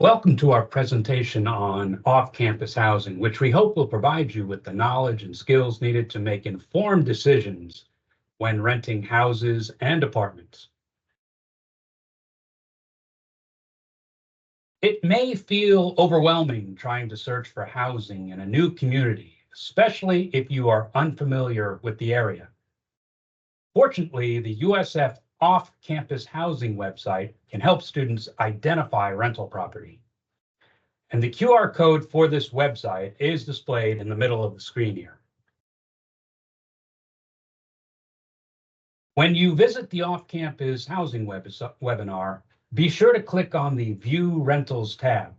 Welcome to our presentation on off-campus housing, which we hope will provide you with the knowledge and skills needed to make informed decisions when renting houses and apartments. It may feel overwhelming trying to search for housing in a new community, especially if you are unfamiliar with the area. Fortunately, the USF off-campus housing website can help students identify rental property. And the QR code for this website is displayed in the middle of the screen here. When you visit the off-campus housing webinar, be sure to click on the View Rentals tab.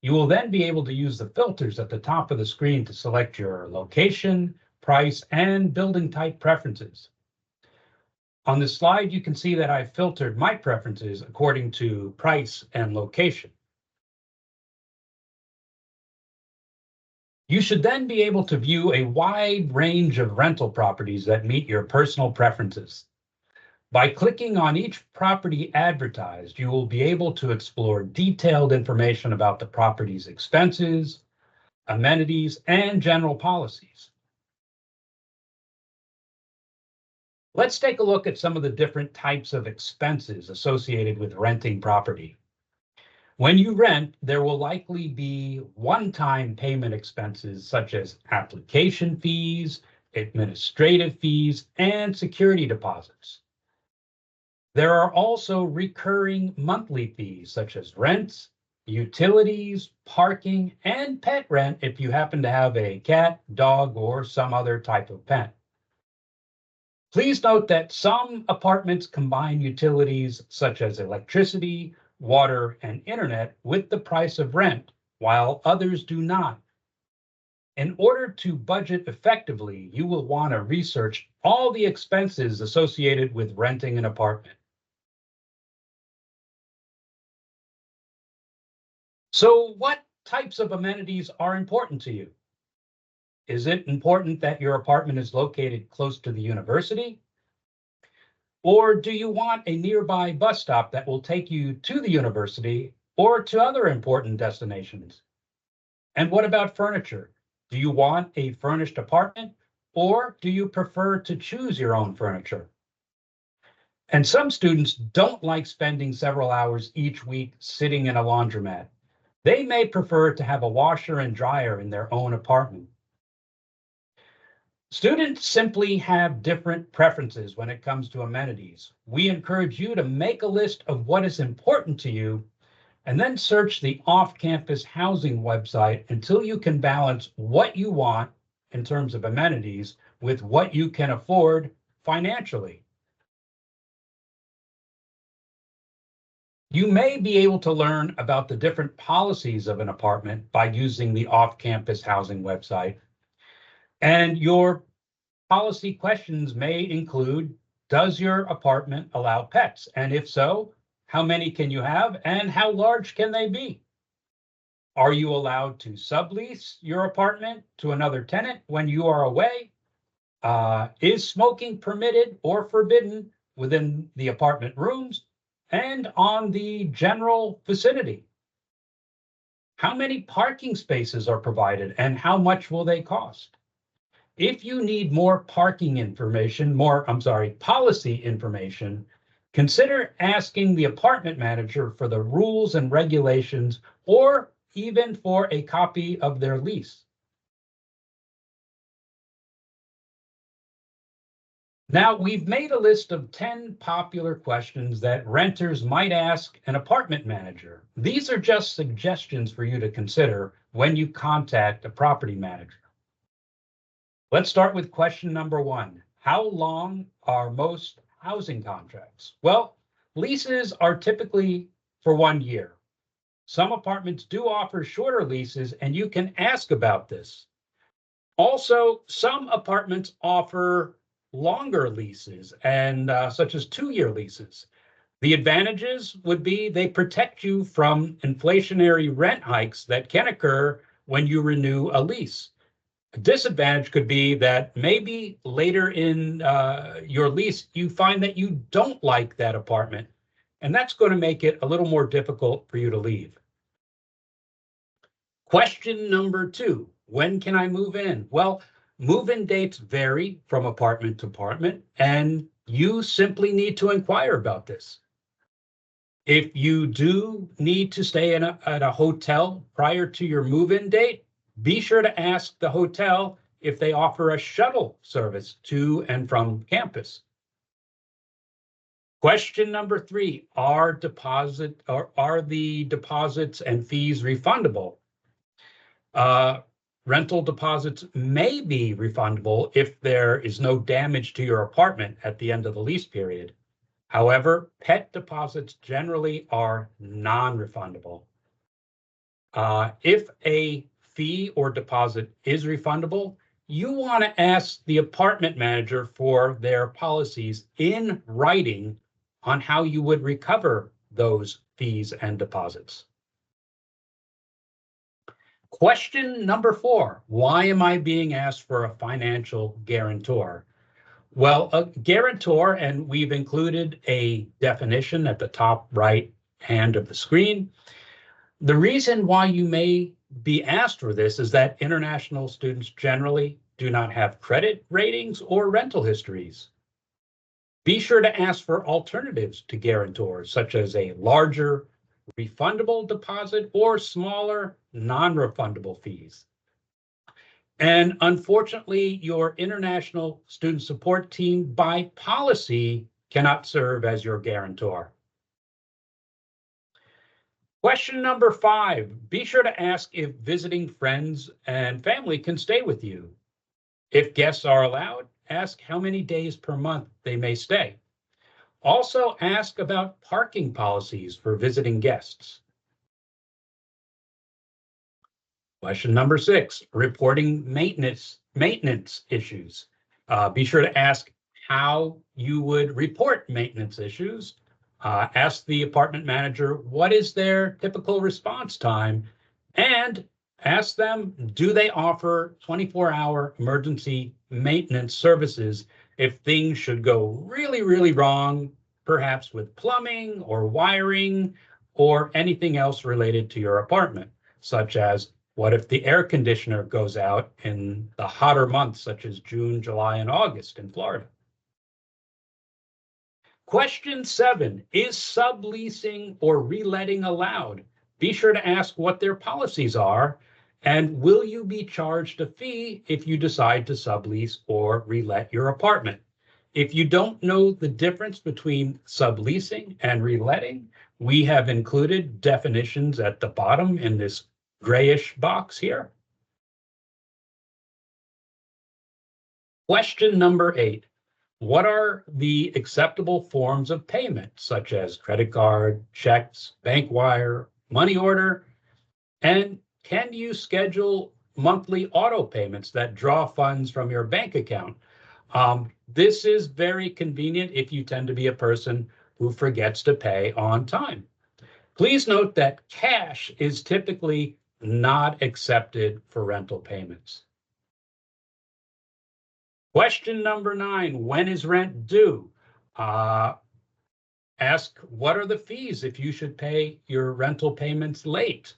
You will then be able to use the filters at the top of the screen to select your location, price, and building type preferences. On this slide, you can see that I've filtered my preferences according to price and location. You should then be able to view a wide range of rental properties that meet your personal preferences. By clicking on each property advertised, you will be able to explore detailed information about the property's expenses, amenities, and general policies. Let's take a look at some of the different types of expenses associated with renting property. When you rent, there will likely be one-time payment expenses such as application fees, administrative fees, and security deposits. There are also recurring monthly fees such as rents, utilities, parking, and pet rent if you happen to have a cat, dog, or some other type of pet. Please note that some apartments combine utilities such as electricity, water, and internet with the price of rent, while others do not. In order to budget effectively, you will want to research all the expenses associated with renting an apartment. So, what types of amenities are important to you? Is it important that your apartment is located close to the university? Or do you want a nearby bus stop that will take you to the university or to other important destinations? And what about furniture? Do you want a furnished apartment or do you prefer to choose your own furniture? And some students don't like spending several hours each week sitting in a laundromat. They may prefer to have a washer and dryer in their own apartment. Students simply have different preferences when it comes to amenities. We encourage you to make a list of what is important to you and then search the off-campus housing website until you can balance what you want in terms of amenities with what you can afford financially. You may be able to learn about the different policies of an apartment by using the off-campus housing website. And your policy questions may include, does your apartment allow pets? And if so, how many can you have and how large can they be? Are you allowed to sublease your apartment to another tenant when you are away? Is smoking permitted or forbidden within the apartment rooms and on the general vicinity? How many parking spaces are provided and how much will they cost? If you need more policy information, consider asking the apartment manager for the rules and regulations or even for a copy of their lease. Now, we've made a list of 10 popular questions that renters might ask an apartment manager. These are just suggestions for you to consider when you contact a property manager. Let's start with question number 1. How long are most housing contracts? Well, leases are typically for 1 year. Some apartments do offer shorter leases, and you can ask about this. Also, some apartments offer longer leases, and such as 2-year leases. The advantages would be they protect you from inflationary rent hikes that can occur when you renew a lease. A disadvantage could be that maybe later in your lease, you find that you don't like that apartment, and that's going to make it a little more difficult for you to leave. Question number 2, when can I move in? Well, move-in dates vary from apartment to apartment, and you simply need to inquire about this. If you do need to stay at a hotel prior to your move-in date, be sure to ask the hotel if they offer a shuttle service to and from campus. Question number 3, are the deposits and fees refundable? Rental deposits may be refundable if there is no damage to your apartment at the end of the lease period. However, pet deposits generally are non-refundable. If a fee or deposit is refundable, you want to ask the apartment manager for their policies in writing on how you would recover those fees and deposits. Question number 4, why am I being asked for a financial guarantor? Well, a guarantor, and we've included a definition at the top right hand of the screen. The reason why you may be asked for this is that international students generally do not have credit ratings or rental histories. Be sure to ask for alternatives to guarantors, such as a larger refundable deposit or smaller non-refundable fees. And unfortunately, your international student support team by policy cannot serve as your guarantor. Question number 5, be sure to ask if visiting friends and family can stay with you. If guests are allowed, ask how many days per month they may stay. Also ask about parking policies for visiting guests. Question number 6, reporting maintenance issues. Be sure to ask how you would report maintenance issues. Ask the apartment manager, what is their typical response time? And ask them, do they offer 24-hour emergency maintenance services if things should go really, really wrong, perhaps with plumbing or wiring or anything else related to your apartment, such as what if the air conditioner goes out in the hotter months, such as June, July, and August in Florida? Question 7, is subleasing or reletting allowed? Be sure to ask what their policies are, and will you be charged a fee if you decide to sublease or relet your apartment? If you don't know the difference between subleasing and reletting, we have included definitions at the bottom in this grayish box here. Question number 8. What are the acceptable forms of payment, such as credit card, checks, bank wire, money order? And can you schedule monthly auto payments that draw funds from your bank account? This is very convenient if you tend to be a person who forgets to pay on time. Please note that cash is typically not accepted for rental payments. Question number 9, when is rent due? Ask what are the fees if you should pay your rental payments late?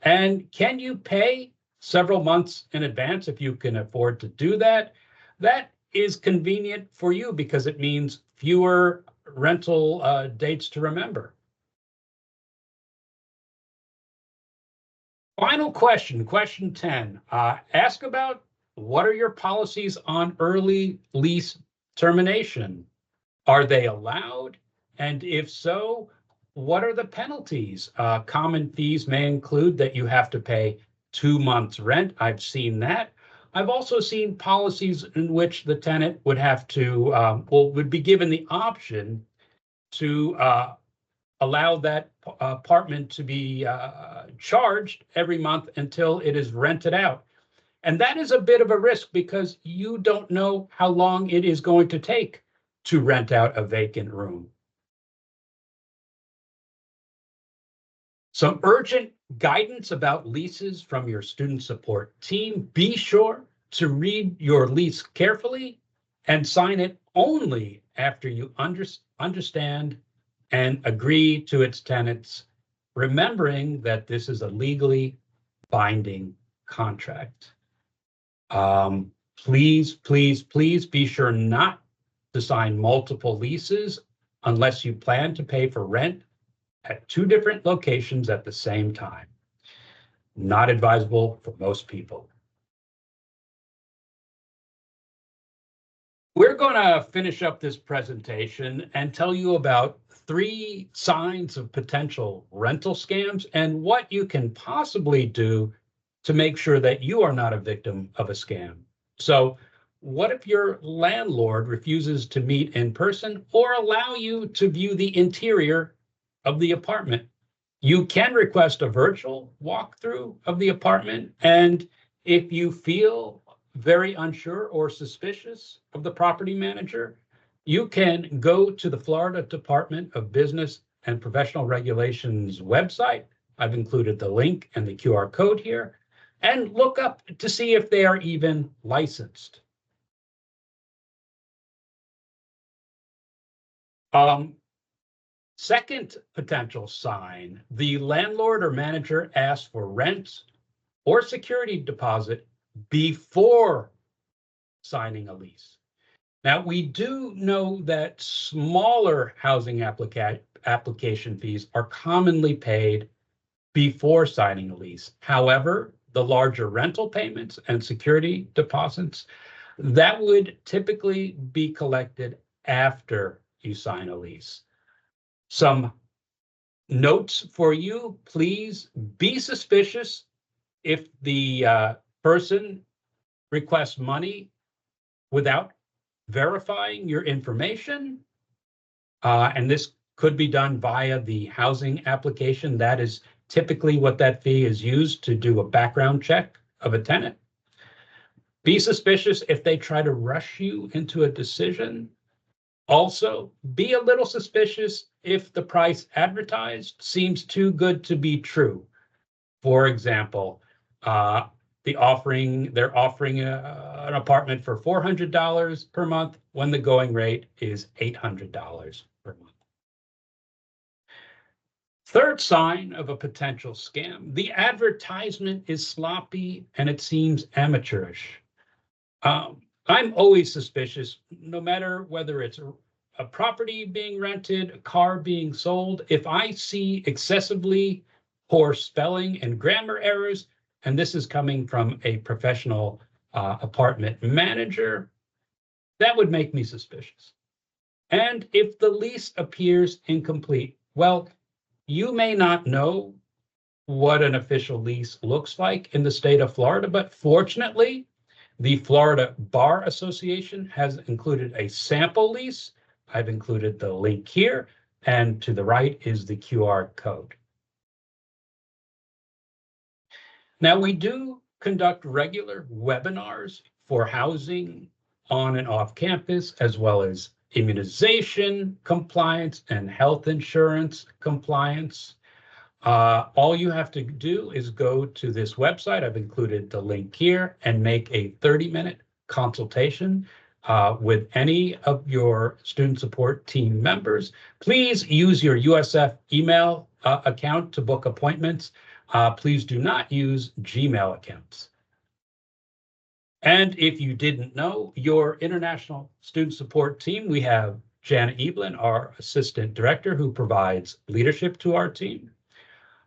And can you pay several months in advance if you can afford to do that? That is convenient for you because it means fewer rental dates to remember. Final question, question 10. Ask about what are your policies on early lease termination? Are they allowed? And if so, what are the penalties? Common fees may include that you have to pay 2 months rent. I've seen that. I've also seen policies in which the tenant would have to, would be given the option to allow that apartment to be charged every month until it is rented out. And that is a bit of a risk because you don't know how long it is going to take to rent out a vacant room. Some urgent guidance about leases from your student support team. Be sure to read your lease carefully and sign it only after you understand and agree to its tenets, remembering that this is a legally binding contract. Please, please, please be sure not to sign multiple leases unless you plan to pay for rent at 2 different locations at the same time. Not advisable for most people. We're going to finish up this presentation and tell you about 3 signs of potential rental scams and what you can possibly do to make sure that you are not a victim of a scam. So, what if your landlord refuses to meet in person or allow you to view the interior of the apartment? You can request a virtual walkthrough of the apartment, and if you feel very unsure or suspicious of the property manager, you can go to the Florida Department of Business and Professional Regulations website. I've included the link and the QR code here, and look up to see if they are even licensed. Second potential sign, the landlord or manager asks for rent or security deposit before signing a lease. Now, we do know that smaller housing application fees are commonly paid before signing a lease. However, the larger rental payments and security deposits, that would typically be collected after you sign a lease. Some notes for you: please be suspicious if the person requests money without verifying your information. And this could be done via the housing application. That is typically what that fee is used to do a background check of a tenant. Be suspicious if they try to rush you into a decision. Also, be a little suspicious if the price advertised seems too good to be true. For example, they're offering an apartment for $400 per month when the going rate is $800 per month. Third sign of a potential scam, the advertisement is sloppy and it seems amateurish. I'm always suspicious, no matter whether it's a property being rented, a car being sold. If I see excessively poor spelling and grammar errors, and this is coming from a professional apartment manager, that would make me suspicious. And if the lease appears incomplete, well, you may not know what an official lease looks like in the state of Florida, but fortunately, the Florida Bar Association has included a sample lease. I've included the link here, and to the right is the QR code. Now, we do conduct regular webinars for housing on and off campus, as well as immunization compliance and health insurance compliance. All you have to do is go to this website. I've included the link here, and make a 30-minute consultation with any of your student support team members. Please use your USF email account to book appointments. Please do not use Gmail accounts. And if you didn't know, your international student support team, we have Janet Evelyn, our assistant director, who provides leadership to our team.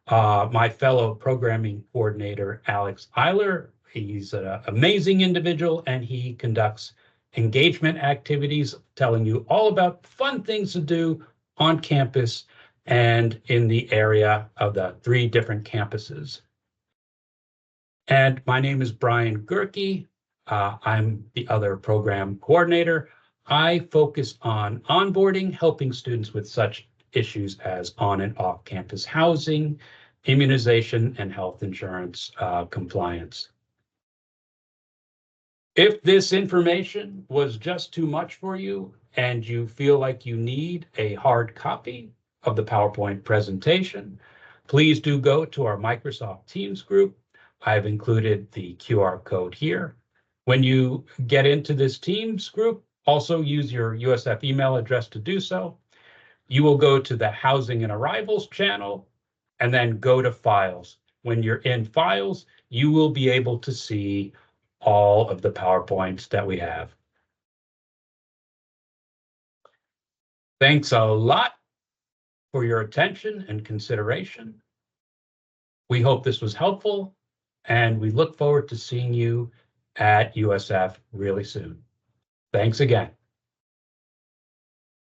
My fellow programming coordinator, Alex Eiler, he's an amazing individual, and he conducts engagement activities, telling you all about fun things to do on campus and in the area of the 3 different campuses. And my name is Brian Gerke. I'm the other program coordinator. I focus on onboarding, helping students with such issues as on and off campus housing, immunization, and health insurance compliance. If this information was just too much for you and you feel like you need a hard copy of the PowerPoint presentation, please do go to our Microsoft Teams group. I've included the QR code here. When you get into this Teams group, also use your USF email address to do so. You will go to the Housing and Arrivals channel and then go to Files. when you're in Files, you will be able to see all of the PowerPoints that we have. Thanks a lot for your attention and consideration. We hope this was helpful, and we look forward to seeing you at USF really soon. Thanks again.